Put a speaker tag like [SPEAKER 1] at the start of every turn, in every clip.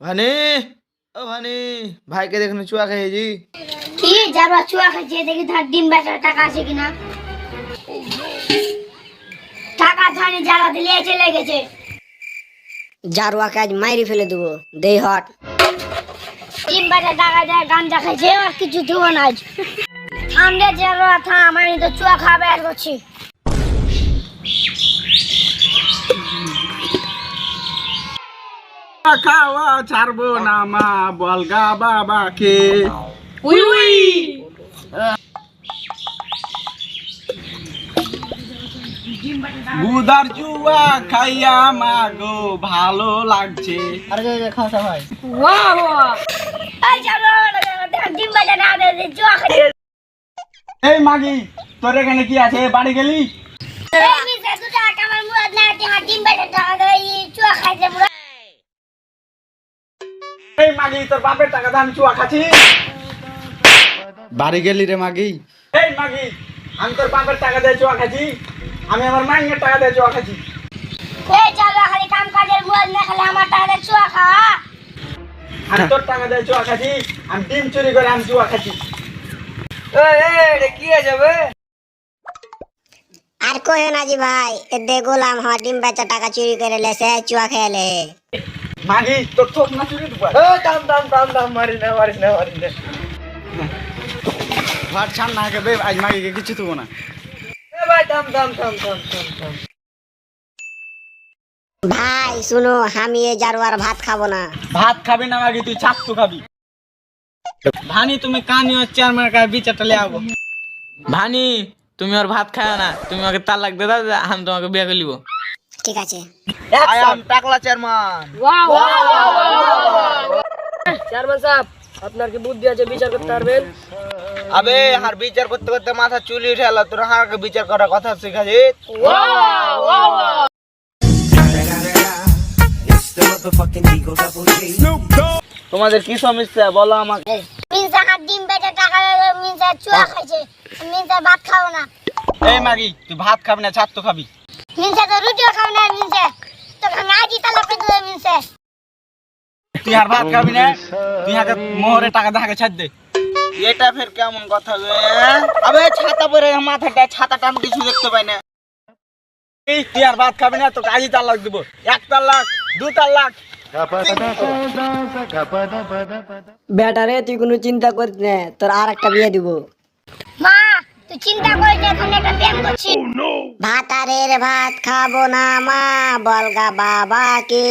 [SPEAKER 1] ভানি, ও ভানি, ভাইকে দেখুন চুয়া খেয়েছি।
[SPEAKER 2] কি যাবা চুয়া খাইছে দেখি তার ডিম বেচার টাকা আছে কিনা। টাকা ছানি যারা দিলে চলে গেছে।
[SPEAKER 3] জারুয়াকে আজ মাইরি ফেলে দেবো, দেই হট।
[SPEAKER 2] ডিম বেচার টাকা দেয় গাঞ্জা খাইছে আর কিছু দেবো না আজ। থামলে যারা থাম, আমি তো চুয়া খাবে আর করছি।
[SPEAKER 4] খাওয়া ছাড়বো না মা বলগা বাবাকে। বুদার জুয়া খাইয়া মা গো ভালো লাগছে।
[SPEAKER 2] এই যারা ডিম বেচার টাকা দেয় চুয়া খাইছে।
[SPEAKER 4] এই মাগি, তোর এখানে কি আছে? বাড়ি গেলি?
[SPEAKER 2] এই মিছে দু টাকা আমার মুরাদ না ডিম বেচার টাকা দেয় চুয়া খাইছে মুরাদ।
[SPEAKER 4] এই মাগি, তোর বাপের টাকা দিয়ে আমি চুয়া খাচ্ছি।
[SPEAKER 1] বাড়ি গেলি রে মাগি?
[SPEAKER 4] এই মাগি, আমি তোর বাপের টাকা দিয়ে চুয়া খাচ্ছি? আমি আমার মাইনের টাকা দিয়ে চুয়া খাচ্ছি।
[SPEAKER 2] এই যারা খালি কাম কাজের মুরাদ না খালি আমার টাকা দেয় চুয়া খা।
[SPEAKER 4] আমি তোর টাকা দিয়ে চুয়া খাচ্ছি? আমি ডিম চুরি করে আমি চুয়া খাচ্ছি। কি হয়ে যাবে?
[SPEAKER 3] আর কহে না জি ভাই, এদে গোলাম হ ডিম বেচা টাকা চুরি করে লেছে চুয়া খেলে।
[SPEAKER 4] মাগি, তোর চোখ না চুরি দেবো। মারিস না।
[SPEAKER 1] ভাত ছাড় না বে, আজ মাগিকে কিছু দেবো না।
[SPEAKER 3] ভাই শুনো, আমি এই জারুয়ার ভাত খাবো না।
[SPEAKER 4] ভাত খাবি না মাগি, তুই ছাতু খাবি। ভানি, তুমি কানি হচ্ছে আর আমার কাছে বিচারটা লিয়ে আবো।
[SPEAKER 5] ভানি, তুমি আর ভাত খায় না, তুমি আমাকে তালাক দে দাও, আমি তোমাকে বিয়ে করে লিব।
[SPEAKER 3] ঠিক আছে।
[SPEAKER 1] আই এম টাকলা চেয়ারম্যান।
[SPEAKER 6] চেয়ারম্যান সাহেব, আপনার কি বুদ্ধি আছে? বিচার করতে পারবেন?
[SPEAKER 1] আবে হার বিচার করতে করতে মাথা চুলি উঠে এলো, তোর হারকে বিচার করার কথা শিখাছি। তোমাদের কি সমস্যা বলো আমাকে।
[SPEAKER 2] মিনসা হাত ডিম বেচার টাকা দেয় মিনসা চুয়া খাইছে। মিনসা ভাত খাও না।
[SPEAKER 4] এই মাগি, তুই ভাত খাবি না ছাতু খাবি?
[SPEAKER 2] মিনসা তো রুটিও খাও না মিনসা। তো আমি আজই তালাক করে দেব মিনসা।
[SPEAKER 4] তুই আর ভাত খাবি না? তুই আগে মোহরে টাকা দেখাকে ছাড় দে।
[SPEAKER 1] এটা ফের কেমন কথা বে? আবে ছাতা পরে মাথাটা, ছাতাটা আমি কিছু দেখতে পাই না।
[SPEAKER 4] এই তুই আর ভাত খাবি না, তোকে আজই তালাক দিব। 1 তালাক, 2 তালাক।
[SPEAKER 3] বেটারে তুই কোনো চিন্তা করিস না, তোর আর একটা বিয়ে দিব।
[SPEAKER 2] মা তুই চিন্তা করিস না, এখন একটা প্রেম করছি।
[SPEAKER 3] ভাতারের ভাত খাবো না মা বলগা বাবাকে।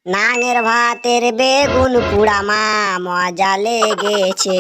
[SPEAKER 3] নাঙের ভাতের বেগুন পুড়া মা মজা লেগেছে।